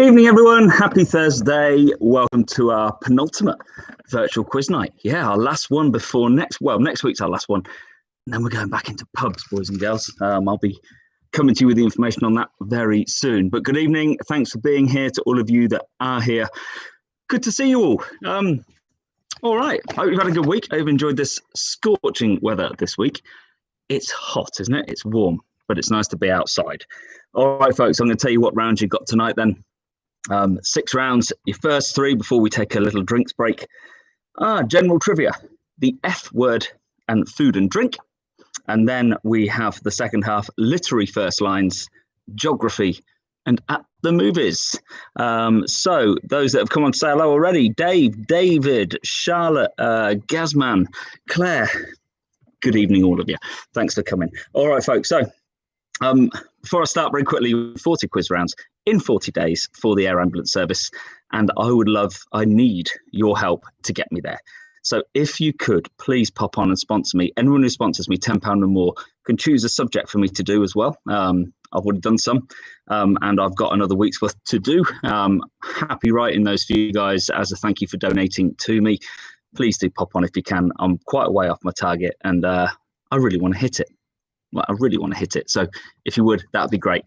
evening, everyone. Happy Thursday. Welcome to our penultimate virtual quiz night. Yeah, our last one before next week's our last one. And then we're going back into pubs, boys and girls. I'll be coming to you with the information on that very soon. But good evening. Thanks for being here to all of you that are here. Good to see you all. All right. I hope you've had a good week. I've enjoyed this scorching weather this week. It's hot, isn't it? It's warm, but it's nice to be outside. All right, folks, I'm going to tell you what rounds you've got tonight then. 6 rounds, your first 3 before we take a little drinks break. General trivia, the F word and food and drink. And then we have the second half, literary first lines, geography, and at the movies. So those that have come on to say hello already, Dave, David, Charlotte, Gazman, Claire, good evening, all of you. Thanks for coming. All right, folks. So before I start very quickly, 40 quiz rounds in 40 days for the air ambulance service. And I need your help to get me there. So if you could, please pop on and sponsor me. Anyone who sponsors me £10 or more can choose a subject for me to do as well. I've already done some, and I've got another week's worth to do. Happy writing those for you guys as a thank you for donating to me. Please do pop on if you can. I'm quite a way off my target, and I really want to hit it. So if you would, that'd be great.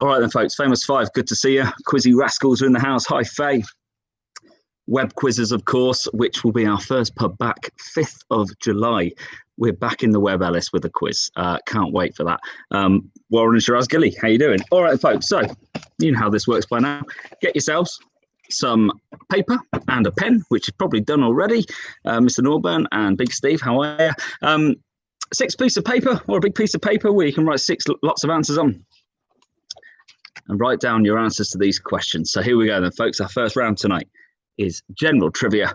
All right then, folks. Famous Five, good to see you. Quizzy Rascals are in the house. Hi, Faye. Web quizzes, of course, which will be our first pub back, 5th of July. We're back in the web, Ellis, with a quiz. Can't wait for that. Warren and Shiraz Gilly, how you doing? All right, folks. So you know how this works by now. Get yourselves some paper and a pen, which is probably done already. Mr. Norburn and Big Steve, how are you? 6 pieces of paper or a big piece of paper where you can write 6 lots of answers on and write down your answers to these questions. So here we go then, folks. Our first round tonight is general trivia.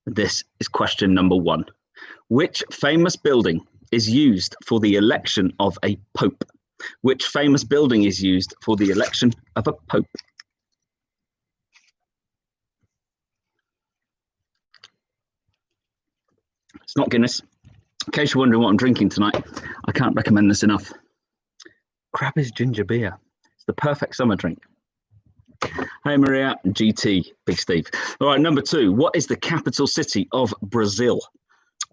This is question number 1. Which famous building is used for the election of a pope? Which famous building is used for the election of a pope? It's not Guinness. In case you're wondering what I'm drinking tonight, I can't recommend this enough. Crabb's ginger beer. It's the perfect summer drink. Hey, Maria, GT, Big Steve. All right, number 2. What is the capital city of Brazil?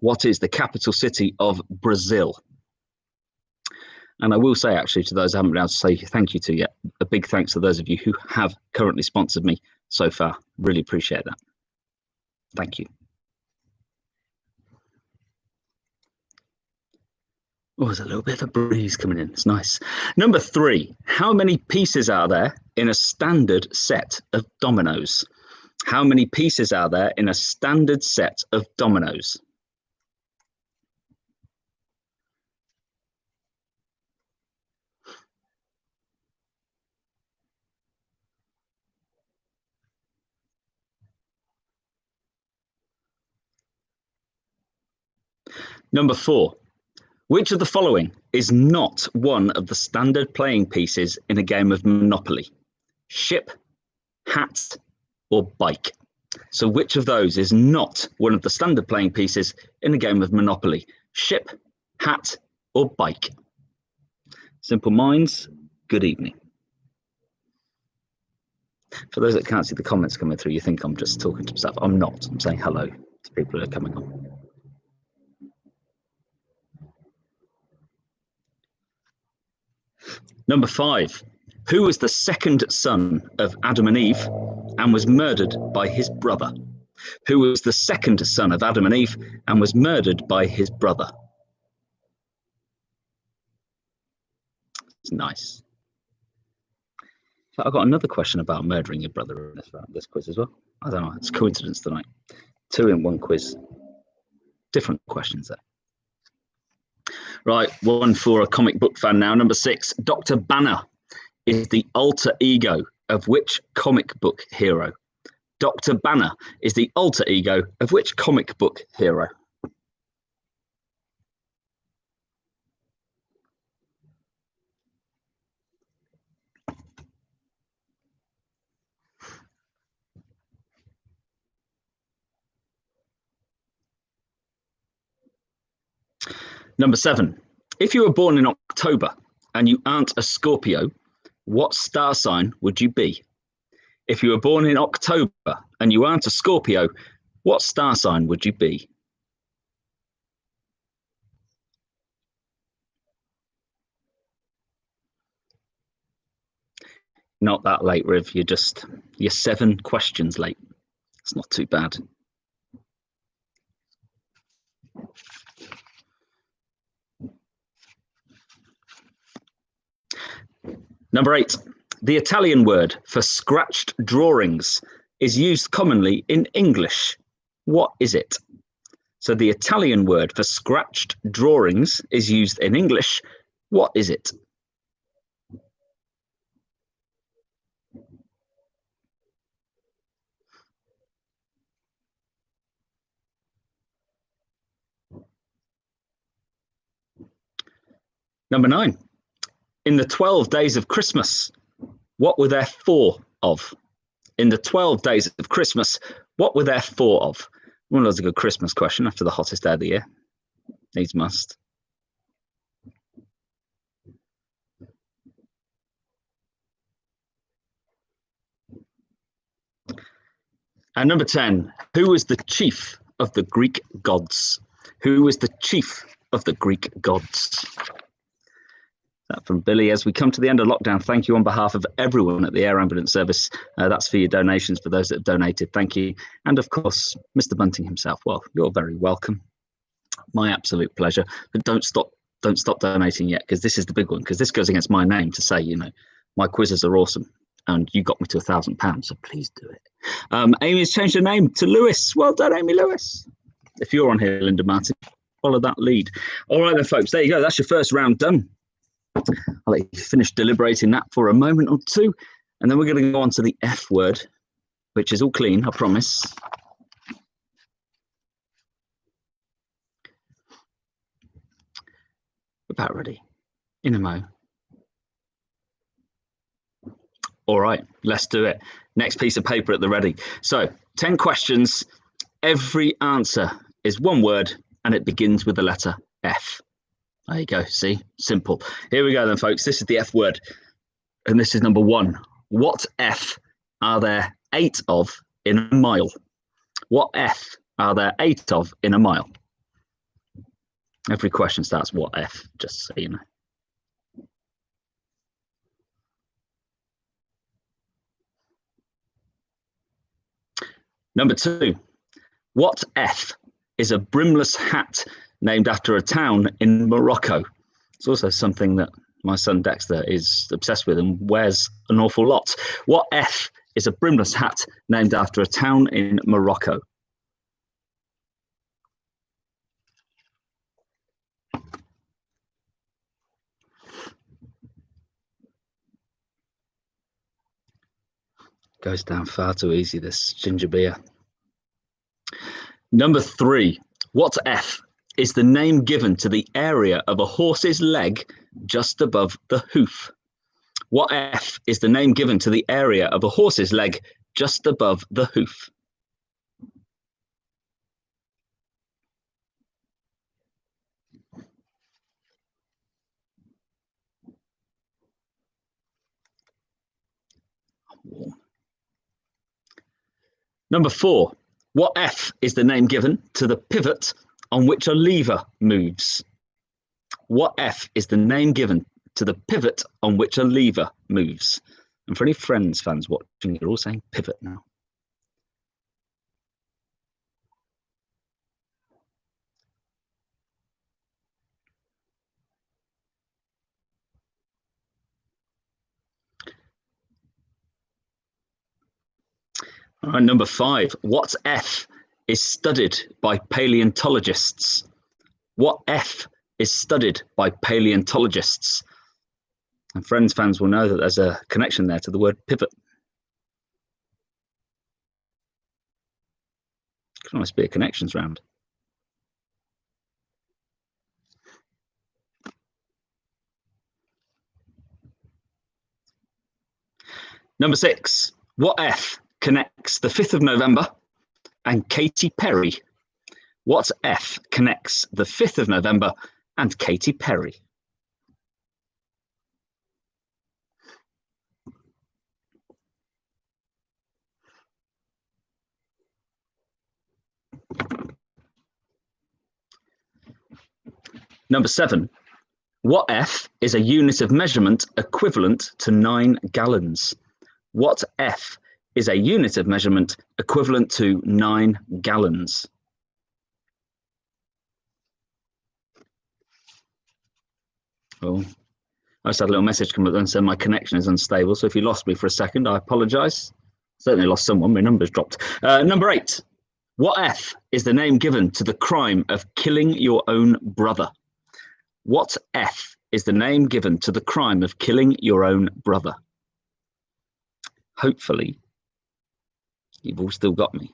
What is the capital city of Brazil? And I will say, actually, to those I haven't been able to say thank you to yet, a big thanks to those of you who have currently sponsored me so far. Really appreciate that. Thank you. Oh, there's a little bit of a breeze coming in. It's nice. Number 3. How many pieces are there in a standard set of dominoes? How many pieces are there in a standard set of dominoes? Number 4. Which of the following is not one of the standard playing pieces in a game of Monopoly? Ship, hat, or bike? So which of those is not one of the standard playing pieces in a game of Monopoly? Ship, hat, or bike? Simple minds, good evening. For those that can't see the comments coming through, you think I'm just talking to myself. I'm not. I'm saying hello to people who are coming on. Number 5. Who was the second son of Adam and Eve and was murdered by his brother? Who was the second son of Adam and Eve and was murdered by his brother? It's nice. I've got another question about murdering your brother in this quiz as well. I don't know. It's coincidence tonight. 2 in 1 quiz. Different questions there. Right, 1 for a comic book fan now. Number 6, Dr. Banner is the alter ego of which comic book hero? Dr. Banner is the alter ego of which comic book hero? Number 7, if you were born in October and you aren't a Scorpio, what star sign would you be? If you were born in October and you aren't a Scorpio, what star sign would you be? Not that late, Riv. You're 7 questions late. It's not too bad. Number 8. The Italian word for scratched drawings is used commonly in English. What is it? So the Italian word for scratched drawings is used in English. What is it? Number 9. In the 12 days of Christmas, what were there 4 of? In the 12 days of Christmas, what were there 4 of? Well, that's a good Christmas question after the hottest day of the year. Needs must. And number 10, who was the chief of the Greek gods? Who was the chief of the Greek gods? That from Billy. As we come to the end of lockdown, thank you on behalf of everyone at the Air Ambulance Service. That's for your donations, for those that have donated. Thank you. And of course, Mr. Bunting himself. Well, you're very welcome. My absolute pleasure. But don't stop donating yet, because this is the big one, because this goes against my name to say, my quizzes are awesome. And you got me to £1,000, so please do it. Amy's changed her name to Lewis. Well done, Amy Lewis. If you're on here, Linda Martin, follow that lead. All right then, folks, there you go. That's your first round done. I'll let you finish deliberating that for a moment or two, and then we're going to go on to the F word, which is all clean, I promise. About ready. In a mo. All right, let's do it. Next piece of paper at the ready. So 10 questions. Every answer is one word, and it begins with the letter F. There you go. See, simple. Here we go then, folks. This is the F word, and this is number 1. What F are there 8 of in a mile? What F are there 8 of in a mile? Every question starts what F, just so you know. Number 2. What F is a brimless hat named after a town in Morocco? It's also something that my son Dexter is obsessed with and wears an awful lot. What F is a brimless hat named after a town in Morocco? Goes down far too easy, this ginger beer. Number 3. What F is the name given to the area of a horse's leg just above the hoof? What F is the name given to the area of a horse's leg just above the hoof? Number 4. What F is the name given to the pivot on which a lever moves? What F is the name given to the pivot on which a lever moves? And for any Friends fans watching, you're all saying pivot now. All right, number 5. What F is studied by paleontologists? What F is studied by paleontologists? And Friends fans will know that there's a connection there to the word pivot. Could almost be a connections round. Number 6. What F connects the 5th of November and Katy Perry? What F connects the 5th of November and Katy Perry? Number 7. What F is a unit of measurement equivalent to 9 gallons? What F is a unit of measurement equivalent to 9 gallons? Oh, I just had a little message come up and said my connection is unstable. So if you lost me for a second, I apologise. Certainly lost someone. My number's dropped. Number 8. What F is the name given to the crime of killing your own brother? What F is the name given to the crime of killing your own brother? Hopefully, you've all still got me.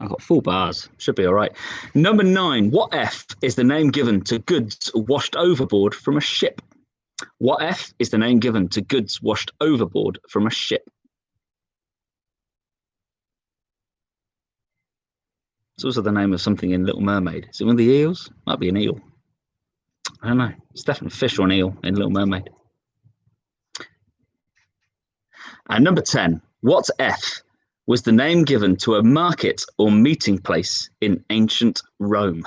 I've got 4 bars. Should be all right. Number 9. What F is the name given to goods washed overboard from a ship? What F is the name given to goods washed overboard from a ship? It's also the name of something in Little Mermaid. Is it one of the eels? Might be an eel. I don't know. It's definitely a fish or an eel in Little Mermaid. And number 10. What F was the name given to a market or meeting place in ancient Rome?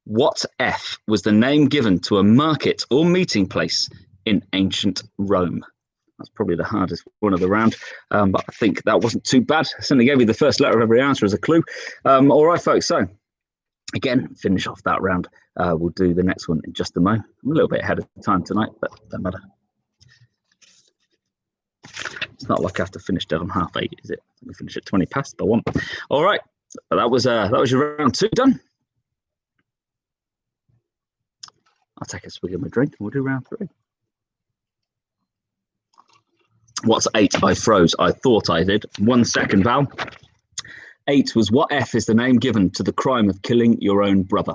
What F was the name given to a market or meeting place in ancient Rome? That's probably the hardest one of the round, but I think that wasn't too bad. I certainly gave you the first letter of every answer as a clue. All right, folks, so again, finish off that round. We'll do the next one in just a moment. I'm a little bit ahead of time tonight, but don't matter. It's not like I have to finish dead on 8:30, is it? We finish at 20 past if I want. All right, that was your round 2 done. I'll take a swig of my drink and we'll do round 3. What's 8? I froze. I thought I did. 1 second, Val. 8 was what F is the name given to the crime of killing your own brother?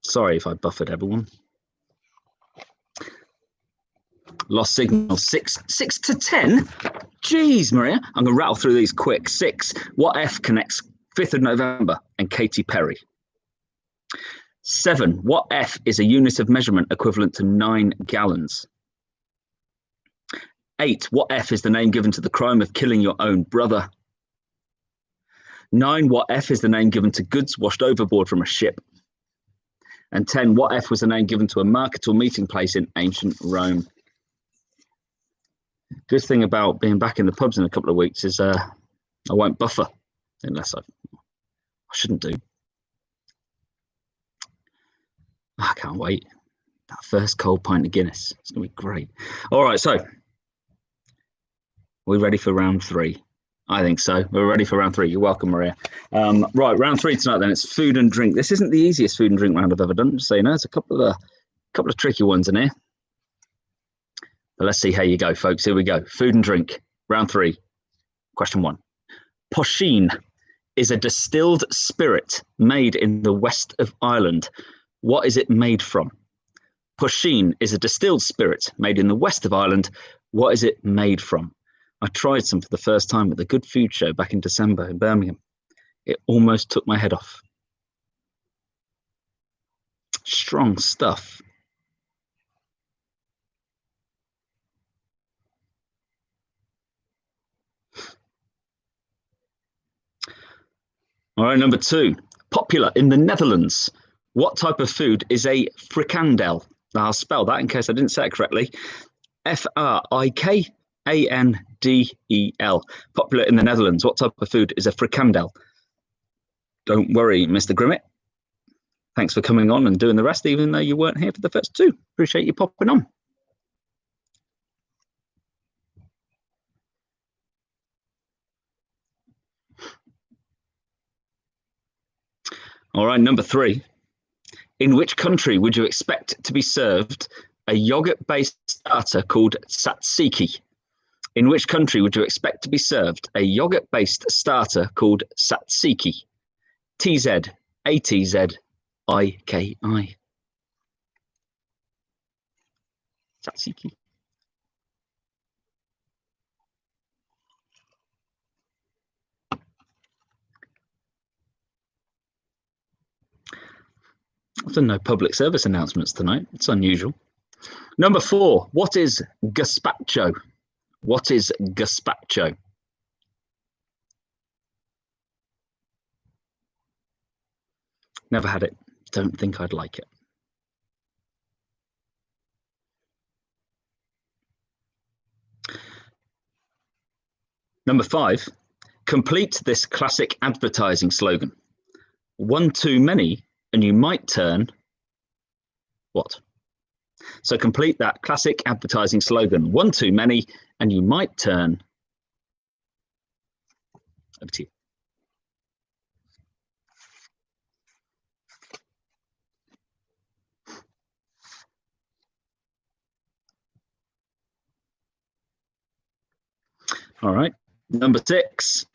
Sorry if I buffered everyone. Lost signal. 6 to 10. Jeez, Maria. I'm going to rattle through these quick. 6. What F connects 5th of November and Katy Perry? 7. What F is a unit of measurement equivalent to 9 gallons? 8. What F is the name given to the crime of killing your own brother? 9. What F is the name given to goods washed overboard from a ship? And 10. What F was the name given to a market or meeting place in ancient Rome? Good thing about being back in the pubs in a couple of weeks is I won't buffer unless I shouldn't do. I can't wait. That first cold pint of Guinness. It's going to be great. All right, so we're ready for round 3. I think so. We're ready for round 3. You're welcome, Maria. Right, round 3 tonight then. It's food and drink. This isn't the easiest food and drink round I've ever done, just so you know. There's a couple of tricky ones in here. But let's see how you go, folks. Here we go. Food and drink. Round 3. Question 1. Posheen is a distilled spirit made in the west of Ireland. What is it made from? Posheen is a distilled spirit made in the west of Ireland. What is it made from? I tried some for the first time at the Good Food Show back in December in Birmingham. It almost took my head off. Strong stuff. All right, number 2. Popular in the Netherlands. What type of food is a frikandel? I'll spell that in case I didn't say it correctly. Frikandel. Popular in the Netherlands. What type of food is a frikandel? Don't worry, Mr. Grimmett. Thanks for coming on and doing the rest, even though you weren't here for the first 2. Appreciate you popping on. All right, number 3. In which country would you expect to be served a yogurt-based starter called tzatziki? In which country would you expect to be served a yogurt-based starter called tzatziki? TZ, ATZ, IKI. Tzatziki. I've done no public service announcements tonight. It's unusual. Number 4, what is gazpacho? What is gazpacho? Never had it. Don't think I'd like it. Number 5, complete this classic advertising slogan. One too many and you might turn what? So complete that classic advertising slogan. One too many and you might turn. Over to you. All right. Number 6.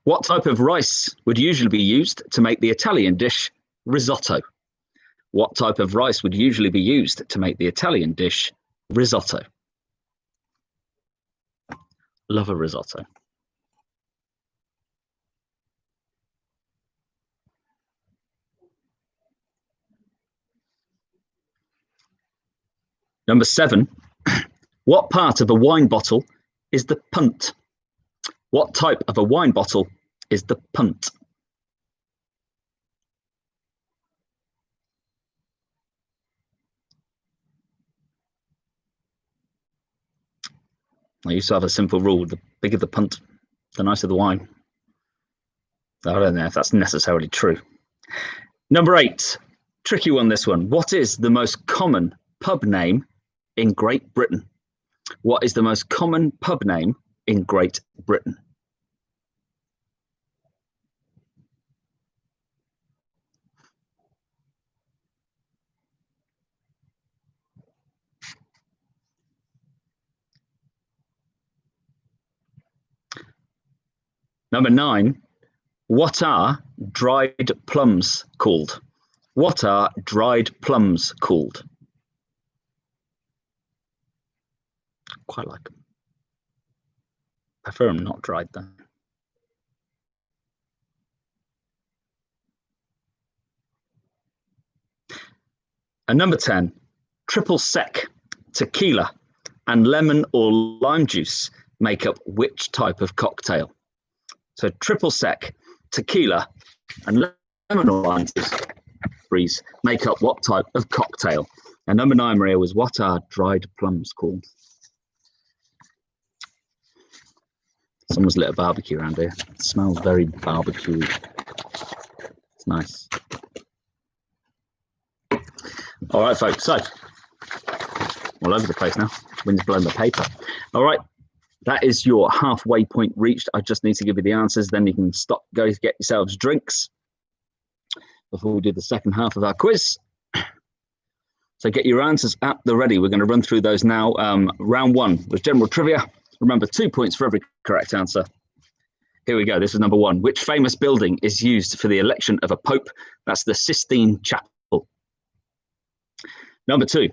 What type of rice would usually be used to make the Italian dish risotto? What type of rice would usually be used to make the Italian dish risotto? Love a risotto. Number 7. What part of a wine bottle is the punt? What type of a wine bottle is the punt? I used to have a simple rule: the bigger the punt, the nicer the wine. I don't know if that's necessarily true. Number 8, tricky one, this one. What is the most common pub name in Great Britain? What is the most common pub name in Great Britain? Number 9, what are dried plums called? What are dried plums called? Quite like them. Prefer them not dried though. And number 10, triple sec, tequila, and lemon or lime juice make up which type of cocktail? So triple sec, tequila, and lemon or lime juice make up what type of cocktail? And number 9, Maria, was what are dried plums called? Someone's lit a barbecue around here. It smells very barbecued. It's nice. All right, folks. So, all over the place now. Wind's blowing the paper. All right. That is your halfway point reached. I just need to give you the answers. Then you can stop, go get yourselves drinks before we do the second half of our quiz. So get your answers at the ready. We're going to run through those now. Round 1 was general trivia. Remember, 2 points for every correct answer. Here we go. This is number 1. Which famous building is used for the election of a pope? That's the Sistine Chapel. Number 2.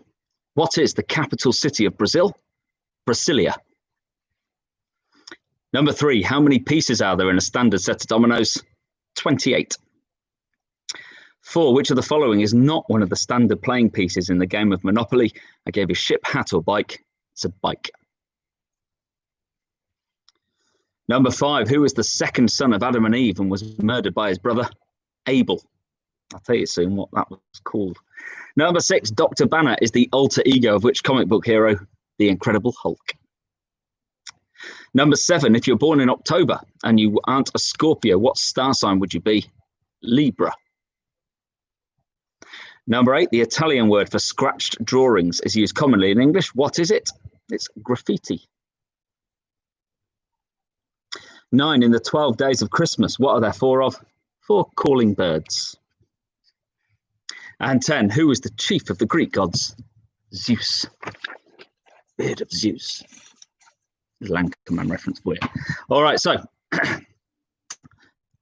What is the capital city of Brazil? Brasilia. Number 3. How many pieces are there in a standard set of dominoes? 28. 4. Which of the following is not one of the standard playing pieces in the game of Monopoly? I gave you ship, hat, or bike. It's a bike. Number 5, who was the second son of Adam and Eve and was murdered by his brother? Abel. I'll tell you soon what that was called. Number 6, Dr. Banner is the alter ego of which comic book hero? The Incredible Hulk. Number 7, if you're born in October and you aren't a Scorpio, what star sign would you be? Libra. Number 8, the Italian word for scratched drawings is used commonly in English. What is it? It's graffiti. 9, in the 12 days of Christmas, what are there 4 of? 4 calling birds. And 10, who was the chief of the Greek gods? Zeus. Beard of Zeus. Lankerman reference for you. All right, so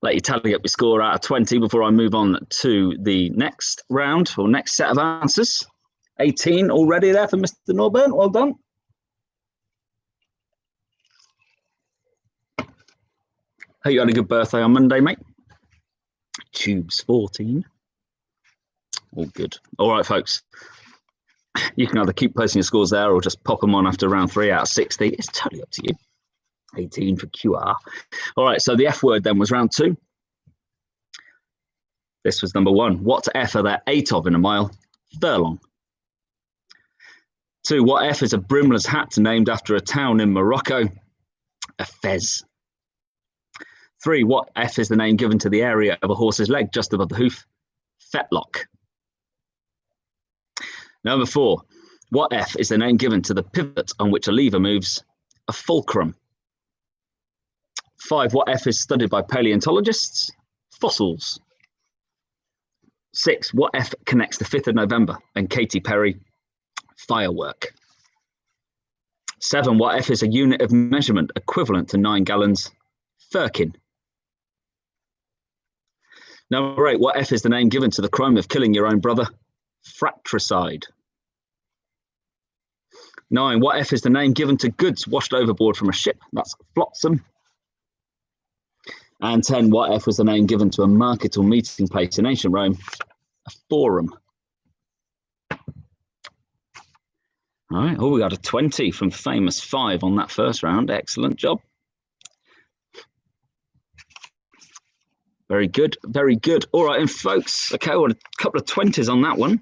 let you tally up your score out of 20 before I move on to the next round or next set of answers. 18 already there for Mr. Norburn. Well done. Hope you had a good birthday on Monday, mate. Tubes 14. All good. All right, folks. You can either keep posting your scores there or just pop them on after round 3 out of 60. It's totally up to you. 18 for QR. All right, so the F word then was round 2. This was number 1. What F are there 8 of in a mile? Furlong. 2. What F is a brimless hat named after a town in Morocco? A fez. 3. What F is the name given to the area of a horse's leg just above the hoof? Fetlock. Number 4. What F is the name given to the pivot on which a lever moves? A fulcrum. 5. What F is studied by paleontologists? Fossils. 6. What F connects the 5th of November and Katy Perry? Firework. 7. What F is a unit of measurement equivalent to 9 gallons? Firkin. Number 8. What F is the name given to the crime of killing your own brother? Fratricide. 9. What F is the name given to goods washed overboard from a ship? That's flotsam. And 10. What F was the name given to a market or meeting place in ancient Rome? A forum. All right. Oh, we got a 20 from Famous 5 on that first round. Excellent job. Very good. Very good. All right, and folks. Okay, well, a couple of 20s on that one.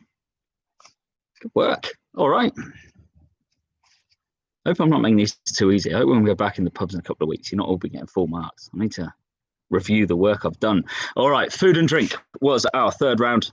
Good work. All right. I hope I'm not making these too easy. I hope when we go back in the pubs in a couple of weeks, you're not all be getting full marks. I need to review the work I've done. All right, food and drink was our third round.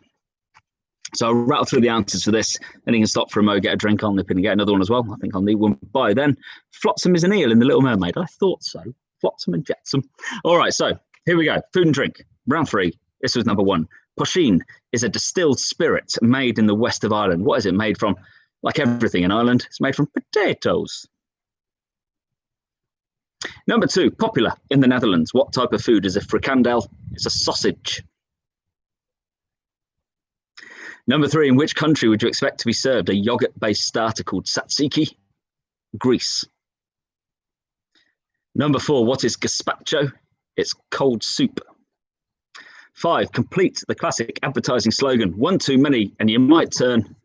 So I'll rattle through the answers for this, and you can stop for a mo, get a drink, I'll nip in and get another one as well. I think I'll need one by then. Flotsam is an eel in The Little Mermaid. I thought so. Flotsam and jetsam. All right, so here we go. Food and drink. Round 3. This was number 1. Posheen is a distilled spirit made in the west of Ireland. What is it made from? Like everything in Ireland, it's made from potatoes. Number 2, popular in the Netherlands. What type of food is a frikandel? It's a sausage. Number 3, in which country would you expect to be served a yogurt-based starter called tzatziki? Greece. Number 4, what is gazpacho? It's cold soup. 5, complete the classic advertising slogan, one too many and you might turn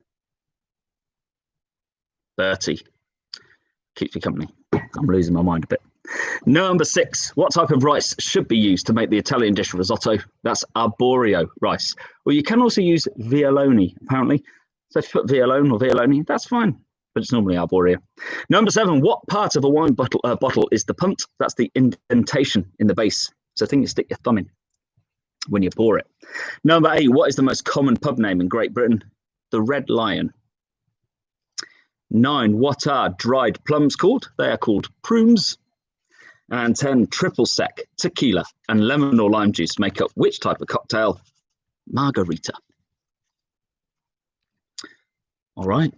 Bertie. Keeps me company. I'm losing my mind a bit. Number 6, what type of rice should be used to make the Italian dish risotto? That's arborio rice. Well, you can also use violone, apparently. So if you put violone or violone, that's fine, but it's normally arborio. Number 7, what part of a wine bottle is the punt? That's the indentation in the base. So I think you stick your thumb in when you pour it. Number 8, what is the most common pub name in Great Britain? The Red Lion. 9, what are dried plums called? They are called prunes. And 10, triple sec, tequila, and lemon or lime juice make up which type of cocktail? Margarita. All right,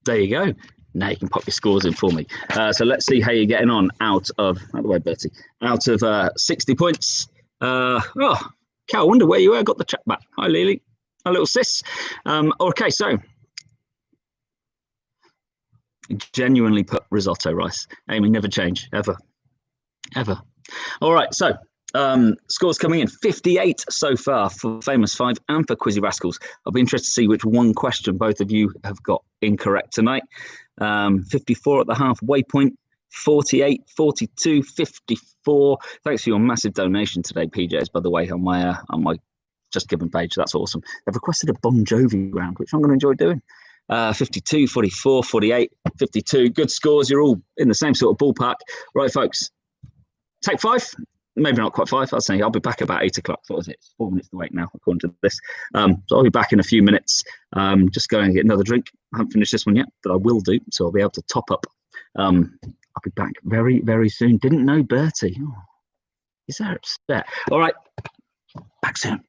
there you go. Now you can pop your scores in for me. So let's see how you're getting on out of, out of the way, Bertie, out of 60 points. Cal, I wonder where you were. Got the chat back. Hi, Lily. Hi, little sis. Okay, so genuinely put risotto rice. Amy, never change, ever. Ever. All right, so scores coming in 58 so far for Famous 5 and for Quizzy Rascals. I'll be interested to see which one question both of you have got incorrect tonight. 54 at the halfway point, 48, 42, 54. Thanks for your massive donation today, PJs, by the way, on my Just Given page. That's awesome. They've requested a Bon Jovi round, which I'm going to enjoy doing. 52, 44, 48, 52. Good scores. You're all in the same sort of ballpark. Right, folks. Take 5, maybe not quite 5. I'll say I'll be back about 8 o'clock. What was it? It's 4 minutes to wait now, according to this. So I'll be back in a few minutes. Just going to get another drink. I haven't finished this one yet, but I will do. So I'll be able to top up. I'll be back very, very soon. Didn't know Bertie. Oh, is that upset? All right, back soon.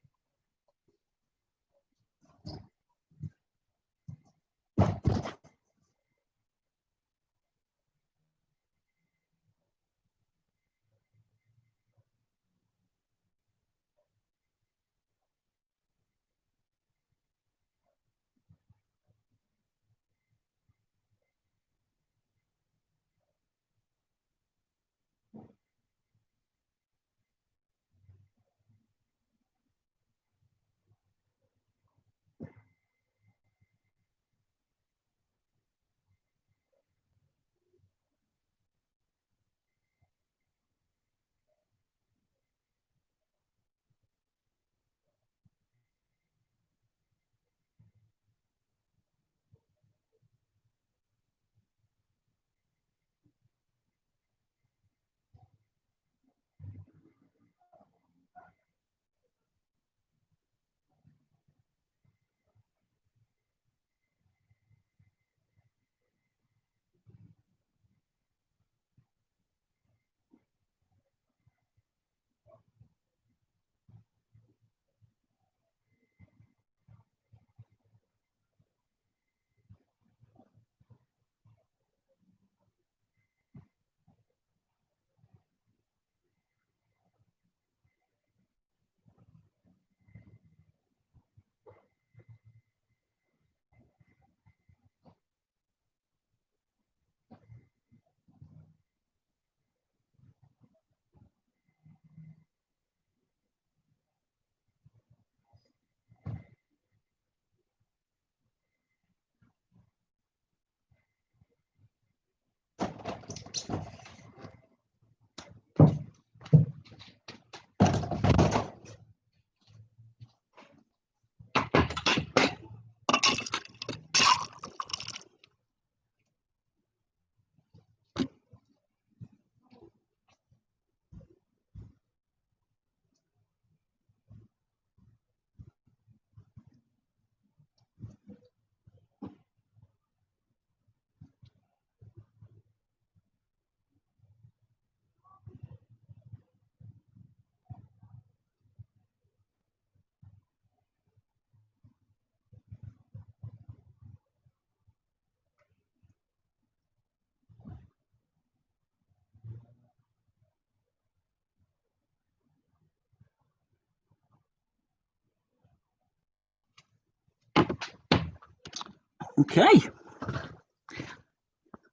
Okay.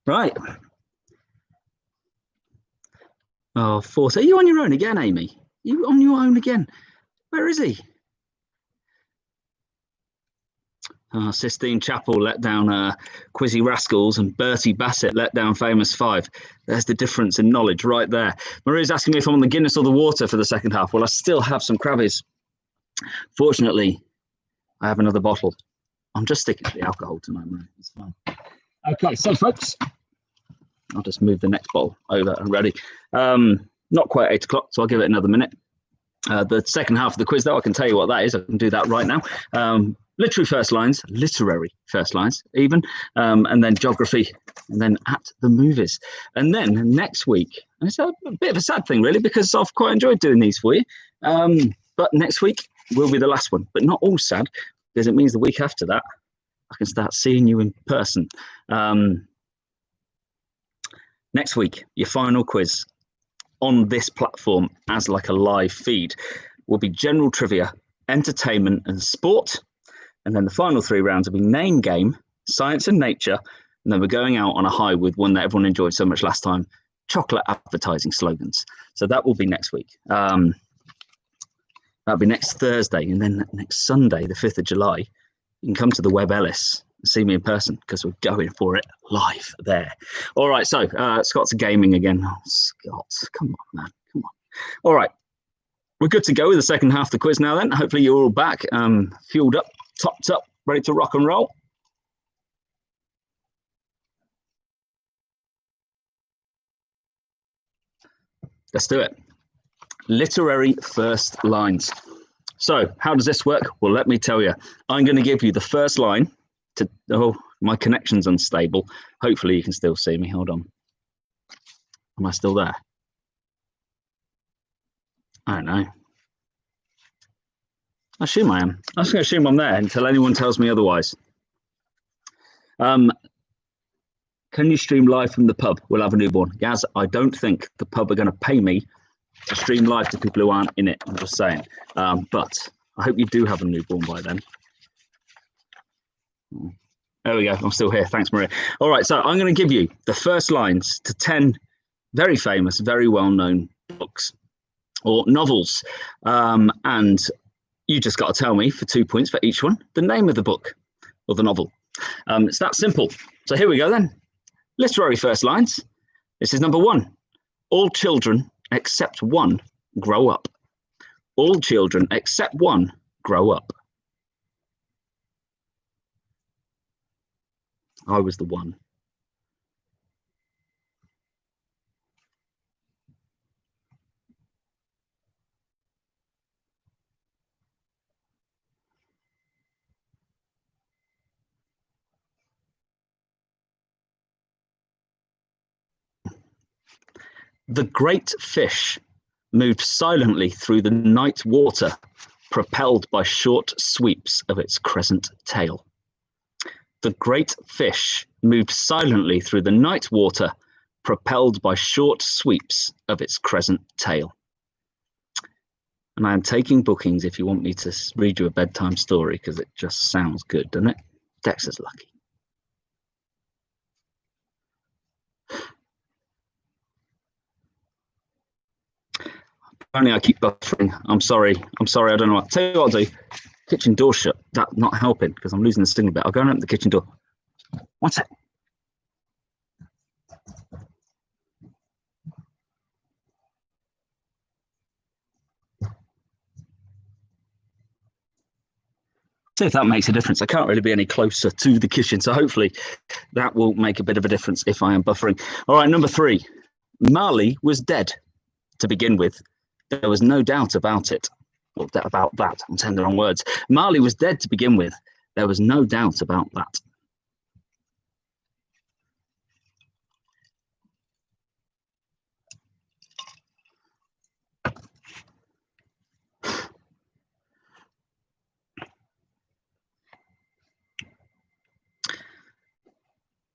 Right. Oh, 40. Are you on your own again, Amy? You on your own again? Where is he? Sistine Chapel let down Quizzy Rascals, and Bertie Bassett let down Famous Five. There's the difference in knowledge right there. Maria's asking me if I'm on the Guinness or the water for the second half. Well, I still have some crabbies. Fortunately, I have another bottle. I'm just sticking to the alcohol tonight, Maria. It's fine. Okay, so folks, I'll just move the next bottle over and ready. Not quite 8 o'clock, so I'll give it another minute. The second half of the quiz, though, I can tell you what that is. I can do that right now. Literary first lines, even, and then geography, and then at the movies. And then next week, and it's a bit of a sad thing, really, because I've quite enjoyed doing these for you. But next week will be the last one, but not all sad, because it means the week after that, I can start seeing you in person. Next week, your final quiz on this platform as like a live feed will be general trivia, entertainment, and sport. And then the final 3 rounds will be name game, science and nature. And then we're going out on a high with one that everyone enjoyed so much last time, chocolate advertising slogans. So that will be next week. That'll be next Thursday. And then next Sunday, the 5th of July, you can come to the Webb Ellis and see me in person because we're going for it live there. All right, so Scott's gaming again. Oh, Scott, come on, man, come on. All right, we're good to go with the second half of the quiz now then. Hopefully you're all back, fueled up, topped up, ready to rock and roll. Let's do it. Literary first lines. So how does this work? Well, let me tell you. I'm going to give you the first line to... Oh, my connection's unstable. Hopefully you can still see me. Hold on. Am I still there? I don't know. I assume I am. I'm just going to assume I'm there until anyone tells me otherwise. Can you stream live from the pub? We'll have a newborn. Gaz, I don't think the pub are going to pay me to stream live to people who aren't in it. I'm just saying. But I hope you do have a newborn by then. There we go. I'm still here. Thanks, Maria. All right. So I'm going to give you the first lines to 10 very famous, very well-known books or novels. And you just got to tell me for 2 points for each one, the name of the book or the novel. It's that simple. So here we go then. Literary first lines. This is number 1. All children except one grow up. All children except one grow up. I was the one. The great fish moved silently through the night water, propelled by short sweeps of its crescent tail. The great fish moved silently through the night water, propelled by short sweeps of its crescent tail. And I am taking bookings if you want me to read you a bedtime story, because it just sounds good, doesn't it? Dexter's lucky. Apparently I keep buffering. I'm sorry. I don't know what. Tell you what I'll do. Kitchen door shut. That's not helping because I'm losing the signal bit. I'll go and open the kitchen door. One sec. See if that makes a difference. I can't really be any closer to the kitchen, so hopefully that will make a bit of a difference if I am buffering. All right, number 3. Marley was dead to begin with. There was no doubt about it. Well, about that. I'm saying the wrong words. Marley was dead to begin with. There was no doubt about that.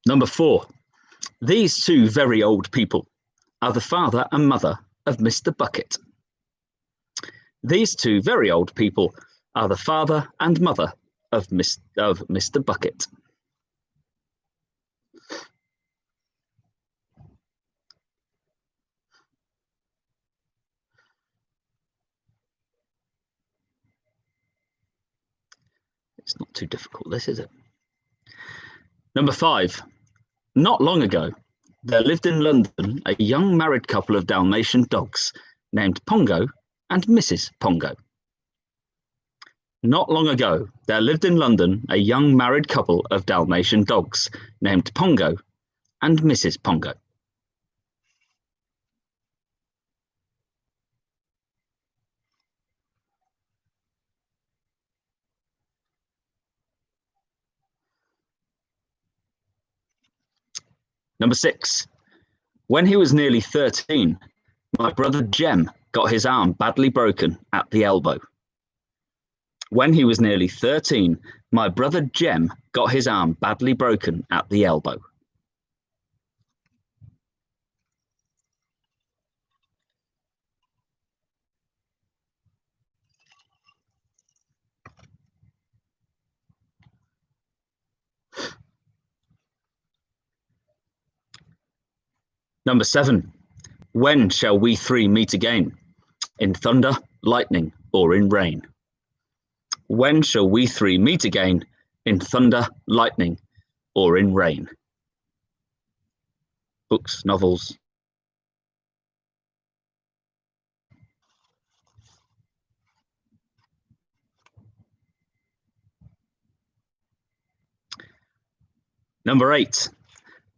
Number 4. These 2 very old people are the father and mother of Mr. Bucket. These 2 very old people are the father and mother of Mr. Bucket. It's not too difficult, this, is it? Number 5. Not long ago, there lived in London a young married couple of Dalmatian dogs named Pongo and Mrs. Pongo. Not long ago, there lived in London a young married couple of Dalmatian dogs named Pongo and Mrs. Pongo. Number 6. When he was nearly 13, my brother Jem got his arm badly broken at the elbow. When he was nearly 13, my brother Jem got his arm badly broken at the elbow. Number 7. When shall we three meet again? In thunder, lightning, or in rain? When shall we three meet again? In thunder, lightning, or in rain? Books, novels. Number 8.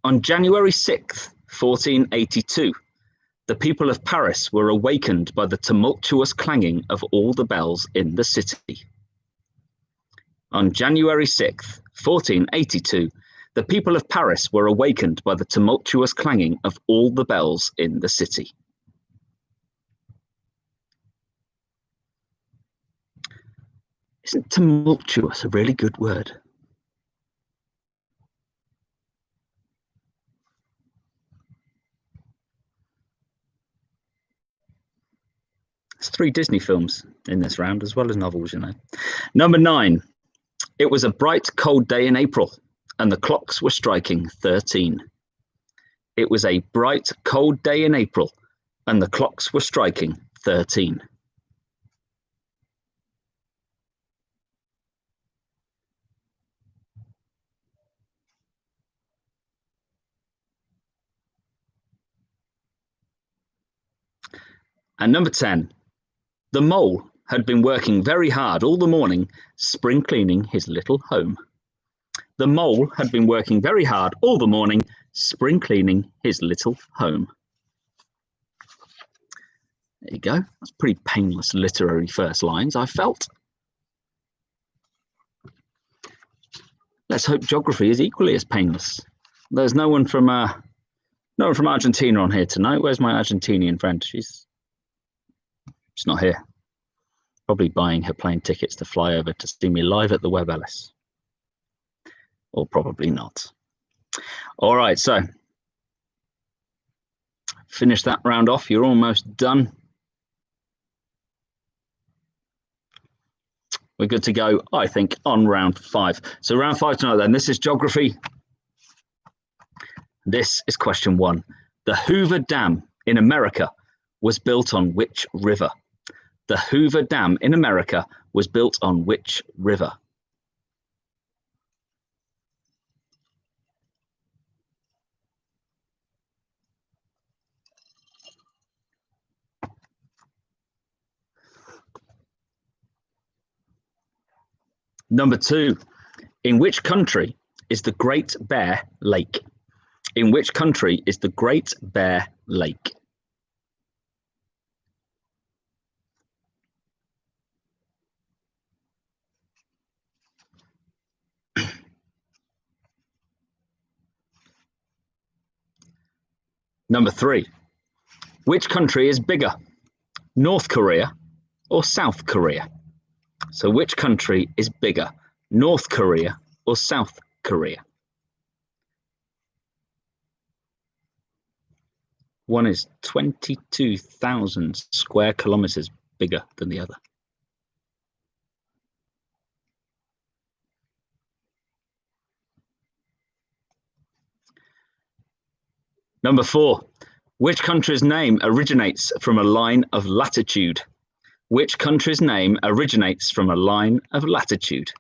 On January 6th, 1482, the people of Paris were awakened by the tumultuous clanging of all the bells in the city. On January 6th, 1482, the people of Paris were awakened by the tumultuous clanging of all the bells in the city. Isn't tumultuous a really good word? There's 3 Disney films in this round, as well as novels, you know. Number 9. It was a bright, cold day in April, and the clocks were striking 13. It was a bright, cold day in April, and the clocks were striking 13. And number 10. The mole had been working very hard all the morning, spring cleaning his little home. The mole had been working very hard all the morning, spring cleaning his little home. There you go. That's pretty painless literary first lines, I felt. Let's hope geography is equally as painless. There's no one from Argentina on here tonight. Where's my Argentinian friend? She's not here. Probably buying her plane tickets to fly over to see me live at the Webb Ellis. Or probably not. All right, so finish that round off. You're almost done. We're good to go, I think, on round 5. So round 5 tonight then, this is geography. This is question 1. The Hoover Dam in America was built on which river? The Hoover Dam in America was built on which river? Number 2. In which country is the Great Bear Lake? In which country is the Great Bear Lake? Number 3. Which country is bigger? North Korea or South Korea? So which country is bigger? North Korea or South Korea? One is 22,000 square kilometers bigger than the other. Number 4. Which country's name originates from a line of latitude? Which country's name originates from a line of latitude?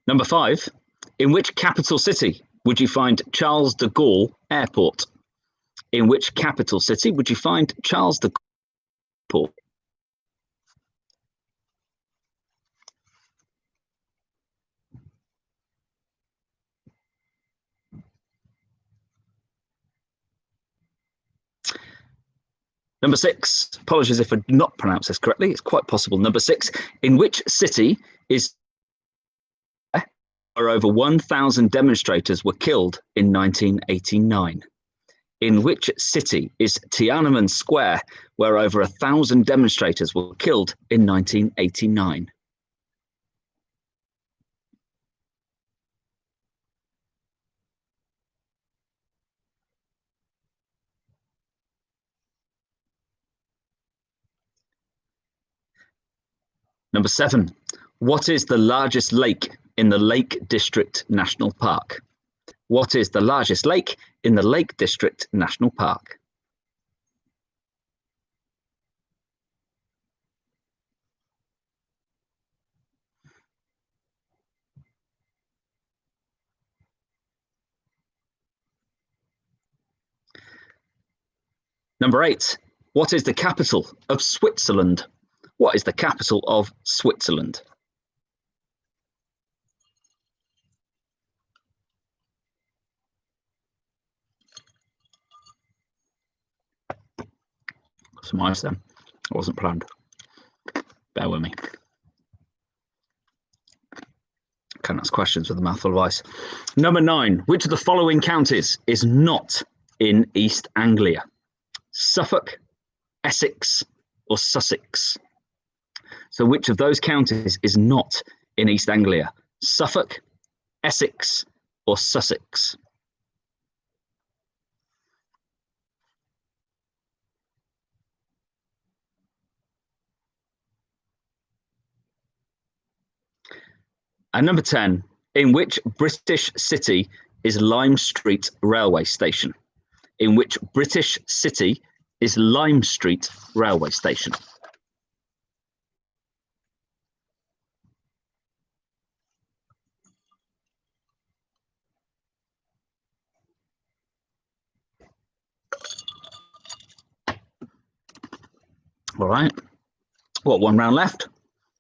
Number 5. In which capital city would you find Charles de Gaulle Airport? In which capital city would you find Charles de Gaulle Airport? Number 6. Apologies if I do not pronounce this correctly. It's quite possible. Number 6. In which city is where over 1,000 demonstrators were killed in 1989? In which city is Tiananmen Square, where over 1,000 demonstrators were killed in 1989? Number 7. What is the largest lake in the Lake District National Park? What is the largest lake in the Lake District National Park? Number 8. What is the capital of Switzerland? What is the capital of Switzerland? Some ice then. It wasn't planned. Bear with me. Can't ask questions with a mouthful of ice. Number 9. Which of the following counties is not in East Anglia? Suffolk, Essex, or Sussex? So which of those counties is not in East Anglia? Suffolk, Essex, or Sussex? And number 10, in which British city is Lime Street Railway Station? In which British city is Lime Street Railway Station? All right. What, one round left?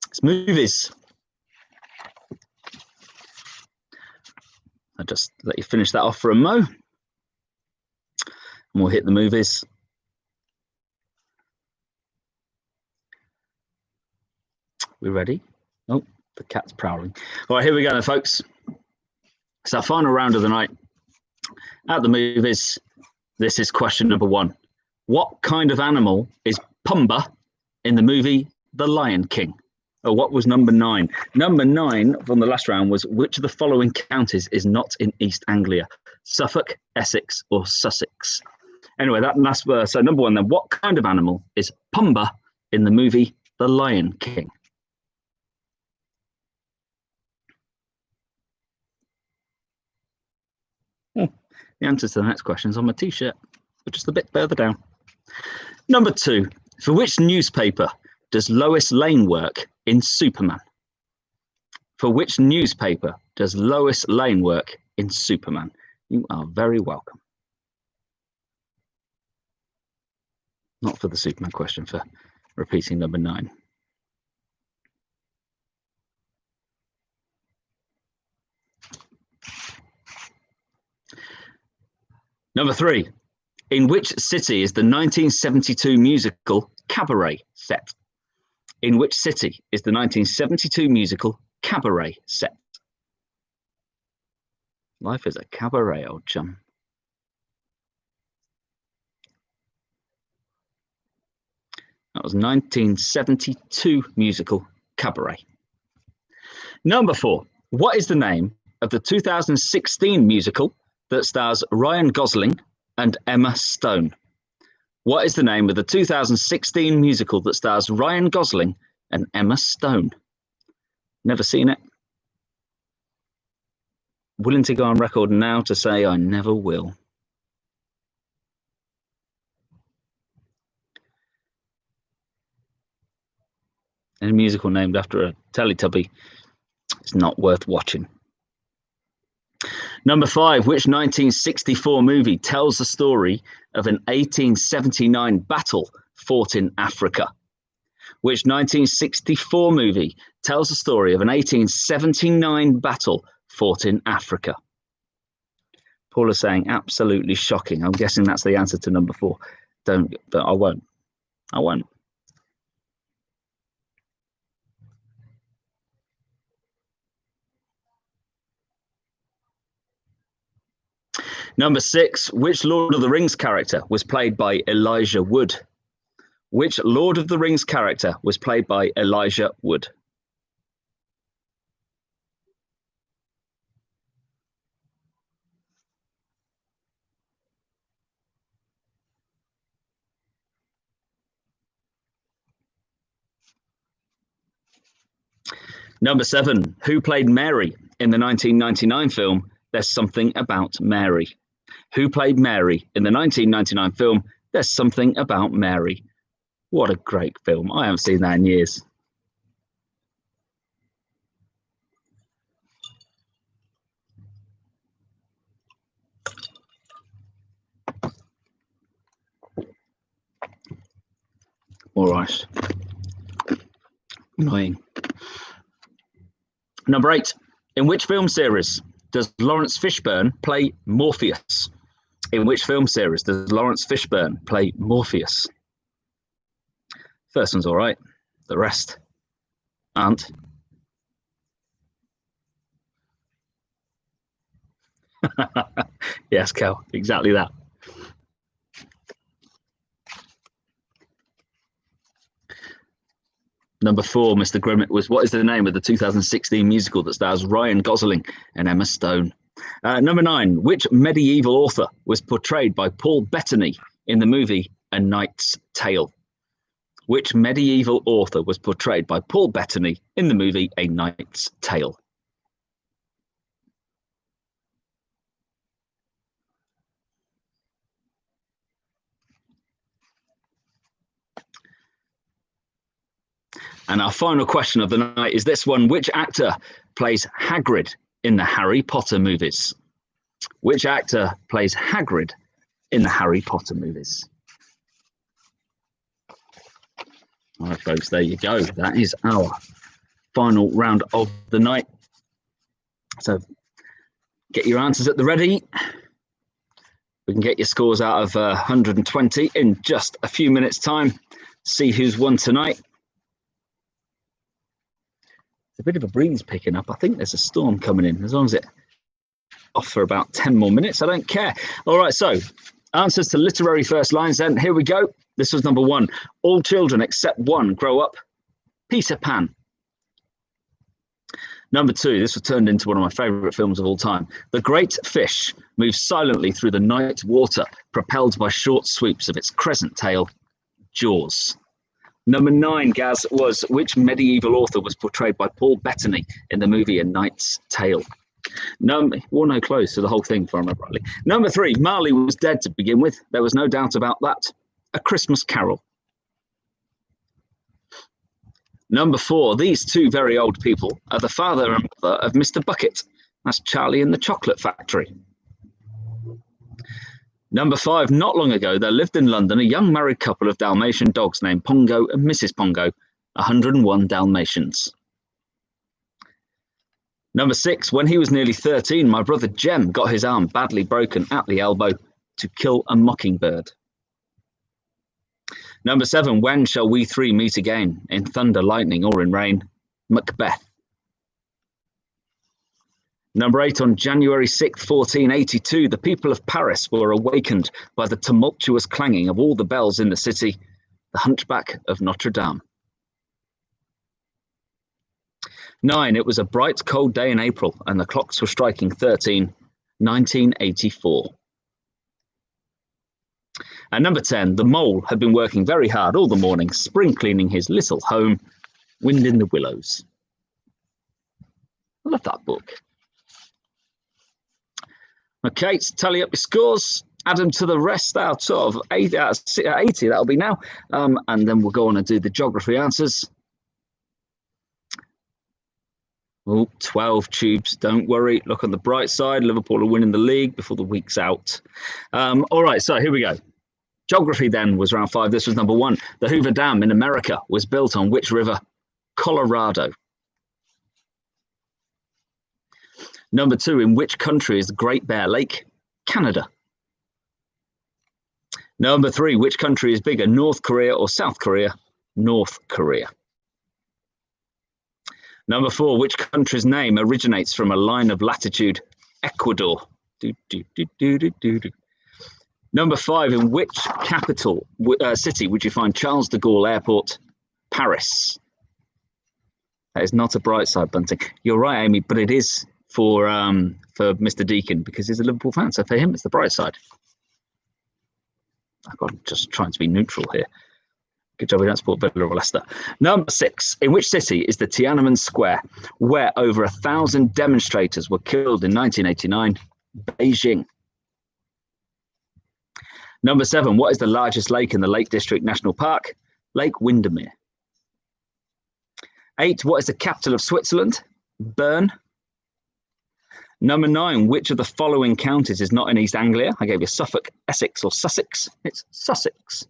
It's movies. I'll just let you finish that off for a mo. And we'll hit the movies. We ready? Oh, the cat's prowling. All right, here we go then, folks. It's our final round of the night. At the movies, this is question number 1. What kind of animal is Pumbaa in the movie The Lion King? Oh, what was number 9? Number 9 from the last round was which of the following counties is not in East Anglia? Suffolk, Essex, or Sussex? Anyway, that last verse. So number 1 then, what kind of animal is Pumbaa in the movie The Lion King? Oh, the answer to the next question is on my t-shirt, but just a bit further down. Number 2, for which newspaper does Lois Lane work in Superman? For which newspaper does Lois Lane work in Superman? You are very welcome. Not for the Superman question, for repeating number 9. Number 3, in which city is the 1972 musical Cabaret set? In which city is the 1972 musical Cabaret set? Life is a cabaret, old chum. That was 1972 musical Cabaret. Number 4, what is the name of the 2016 musical that stars Ryan Gosling and Emma Stone? What is the name of the 2016 musical that stars Ryan Gosling and Emma Stone? Never seen it. Willing to go on record now to say I never will. A musical named after a Teletubby. It's not worth watching. Number 5, which 1964 movie tells the story of an 1879 battle fought in Africa? Which 1964 movie tells the story of an 1879 battle fought in Africa? Paula's saying absolutely shocking. I'm guessing that's the answer to number 4. Don't, but I won't. I won't. Number 6, which Lord of the Rings character was played by Elijah Wood? Which Lord of the Rings character was played by Elijah Wood? Number 7, who played Mary in the 1999 film There's Something About Mary? Who played Mary in the 1999 film There's Something About Mary? What a great film. I haven't seen that in years. All right. Annoying. Number 8, in which film series does Lawrence Fishburne play Morpheus? In which film series does Lawrence Fishburne play Morpheus? First one's all right. The rest aren't. Yes, Kel, exactly that. Number 4, Mr. Grimmett, was what is the name of the 2016 musical that stars Ryan Gosling and Emma Stone? Number 9, which medieval author was portrayed by Paul Bettany in the movie A Knight's Tale? Which medieval author was portrayed by Paul Bettany in the movie A Knight's Tale? And our final question of the night is this one. Which actor plays Hagrid in the Harry Potter movies? Which actor plays Hagrid in the Harry Potter movies? All right, folks, there you go. That is our final round of the night. So get your answers at the ready. We can get your scores out of 120 in just a few minutes' time. See who's won tonight. A bit of a breeze picking up. I think there's a storm coming in. As long as it's off for about 10 more minutes, I don't care. All right, so answers to literary first lines then. Here we go. This was number 1. All children except one grow up. Peter Pan. Number 2, this was turned into one of my favourite films of all time. The great fish moves silently through the night water, propelled by short sweeps of its crescent tail. Jaws. Number 9, Gaz, was which medieval author was portrayed by Paul Bettany in the movie A Knight's Tale? Wore no clothes to the whole thing, if I remember rightly. Number 3, Marley was dead to begin with. There was no doubt about that. A Christmas Carol. Number 4, these two very old people are the father and mother of Mr. Bucket. That's Charlie and the Chocolate Factory. Number 5, not long ago, there lived in London a young married couple of Dalmatian dogs named Pongo and Mrs. Pongo, 101 Dalmatians. Number 6, when he was nearly 13, my brother Jem got his arm badly broken at the elbow to kill a mockingbird. Number 7, when shall we three meet again? In thunder, lightning, or in rain? Macbeth. Number 8, on January 6th, 1482, the people of Paris were awakened by the tumultuous clanging of all the bells in the city, the Hunchback of Notre Dame. 9, it was a bright, cold day in April, and the clocks were striking 13, 1984. And number 10, the mole had been working very hard all the morning, spring cleaning his little home, Wind in the Willows. I love that book. Okay, so tally up your scores, add them to the rest out of 80, that'll be now. And then we'll go on and do the geography answers. Oh, 12 tubes. Don't worry. Look on the bright side. Liverpool are winning the league before the week's out. All right, so here we go. Geography then was round 5. This was number 1. The Hoover Dam in America was built on which river? Colorado. Number 2, in which country is the Great Bear Lake? Canada. Number 3, which country is bigger, North Korea or South Korea? North Korea. Number 4, which country's name originates from a line of latitude? Ecuador. Number 5, in which capital city would you find Charles de Gaulle Airport? Paris. That is not a bright side, Bunting. You're right, Amy, but it is for Mr. Deacon because he's a Liverpool fan. So for him, it's the bright side. I'm just trying to be neutral here. Good job we don't support Villa or Leicester. Number 6, in which city is the Tiananmen Square, where over 1,000 demonstrators were killed in 1989? Beijing. Number 7, what is the largest lake in the Lake District National Park? Lake Windermere. 8, what is the capital of Switzerland? Bern. Number 9, which of the following counties is not in East Anglia? I gave you Suffolk, Essex or Sussex. It's Sussex.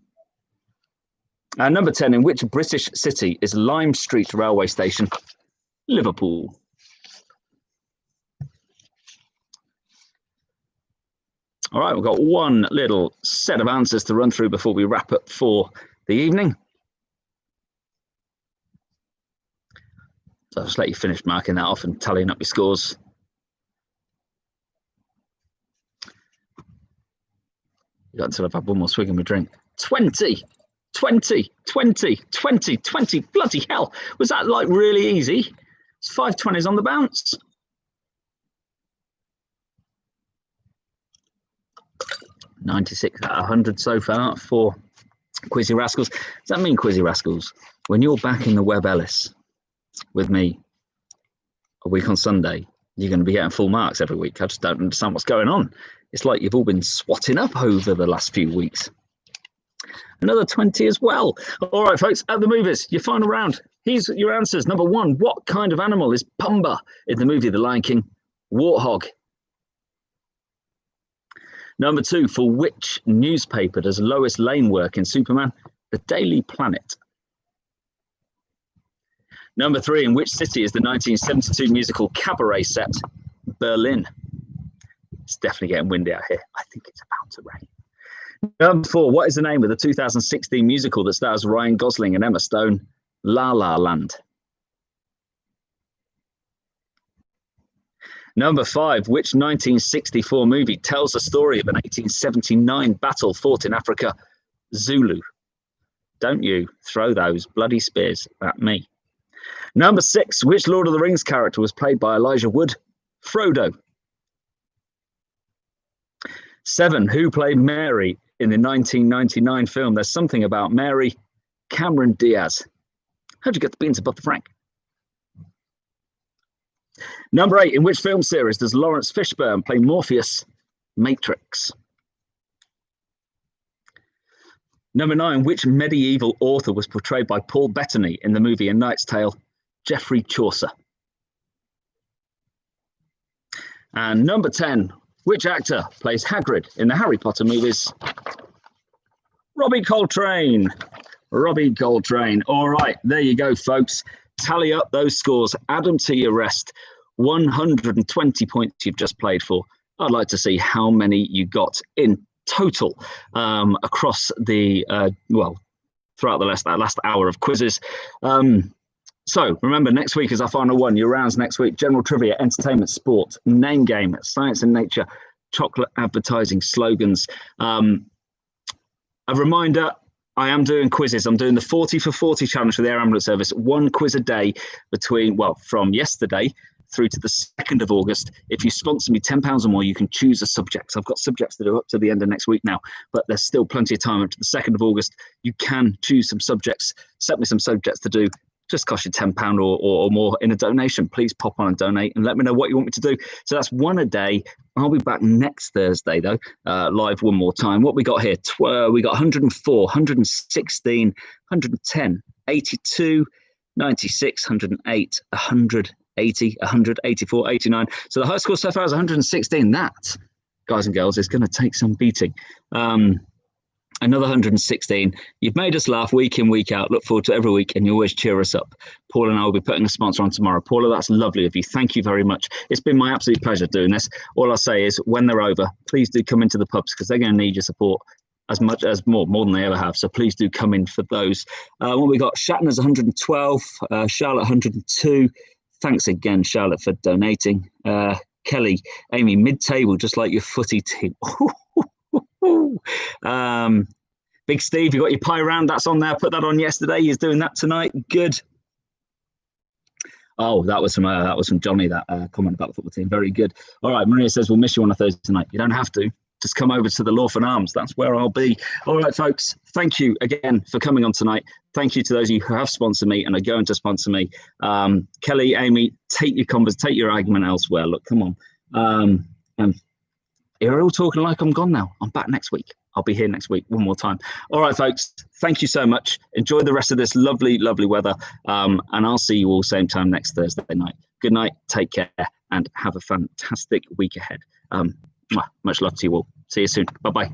Number 10, in which British city is Lime Street railway station? Liverpool. All right, we've got one little set of answers to run through before we wrap up for the evening. So I'll just let you finish marking that off and tallying up your scores. You got until I've had one more swig of my drink. 20, 20, 20, 20, 20. Bloody hell. Was that like really easy? It's 5 20s on the bounce. $96 out of 100 so far for Quizzy Rascals. Does that mean, Quizzy Rascals, when you're back in the Webb Ellis with me a week on Sunday, you're going to be getting full marks every week? I just don't understand what's going on. It's like you've all been swatting up over the last few weeks. Another 20 as well. All right, folks, at the movies, your final round. Here's your answers. Number 1, what kind of animal is Pumbaa in the movie The Lion King? Warthog. Number 2, for which newspaper does Lois Lane work in Superman? The Daily Planet. Number 3, in which city is the 1972 musical Cabaret set? Berlin. It's definitely getting windy out here. I think it's about to rain. Number 4, what is the name of the 2016 musical that stars Ryan Gosling and Emma Stone? La La Land. Number 5, which 1964 movie tells the story of an 1879 battle fought in Africa? Zulu. Don't you throw those bloody spears at me. Number 6, which Lord of the Rings character was played by Elijah Wood? Frodo. 7, who played Mary in the 1999 film There's Something About Mary? Cameron Diaz. How'd you get the beans above the Frank? Number 8, in which film series does Lawrence Fishburne play Morpheus? Matrix. Number 9, which medieval author was portrayed by Paul Bettany in the movie A Knight's Tale? Geoffrey Chaucer. And number 10, which actor plays Hagrid in the Harry Potter movies? Robbie Coltrane. Robbie Coltrane. All right, there you go, folks. Tally up those scores. Add them to your rest. 120 points you've just played for. I'd like to see how many you got in total across the, throughout the last hour of quizzes. So remember, next week is our final one. Your rounds next week: general trivia, entertainment, sport, name game, science and nature, chocolate advertising slogans. A reminder, I am doing quizzes. I'm doing the 40 for 40 challenge for the Air Ambulance Service. 1 quiz a day from yesterday through to the 2nd of August. If you sponsor me £10 or more, you can choose a subject. I've got subjects that are up to the end of next week now, but there's still plenty of time up to the 2nd of August. You can choose some subjects, set me some subjects to do. Just cost you £10 or more in a donation. Please pop on and donate and let me know what you want me to do. So that's 1 a day. I'll be back next Thursday, though, live one more time. What we got here? We got 104, 116, 110, 82, 96, 108, 100, 80, 100, 84, 89. So the high score so far is 116. That, guys and girls, is going to take some beating. Another 116. You've made us laugh week in, week out. Look forward to every week, and you always cheer us up. Paula and I will be putting a sponsor on tomorrow. Paula, that's lovely of you. Thank you very much. It's been my absolute pleasure doing this. All I'll say is, when they're over, please do come into the pubs, because they're going to need your support as much as more than they ever have. So please do come in for those. What we got? Shatner's 112, Charlotte 102. Thanks again, Charlotte, for donating. Kelly, Amy, mid-table, just like your footy team. Big Steve, you got your pie round. That's on there. Put that on yesterday. He's doing that tonight. Good. Oh, that was from Johnny. That comment about the football team. Very good. All right, Maria says we'll miss you on a Thursday night. You don't have to. Just come over to the Lawford Arms. That's where I'll be. All right, folks. Thank you again for coming on tonight. Thank you to those of you who have sponsored me and are going to sponsor me. Kelly, Amy, take your argument elsewhere. Look, come on. And you're all talking like I'm gone now. I'm back next week. I'll be here next week one more time. All right, folks. Thank you so much. Enjoy the rest of this lovely, lovely weather. And I'll see you all same time next Thursday night. Good night. Take care and have a fantastic week ahead. Much love to you all. See you soon. Bye-bye.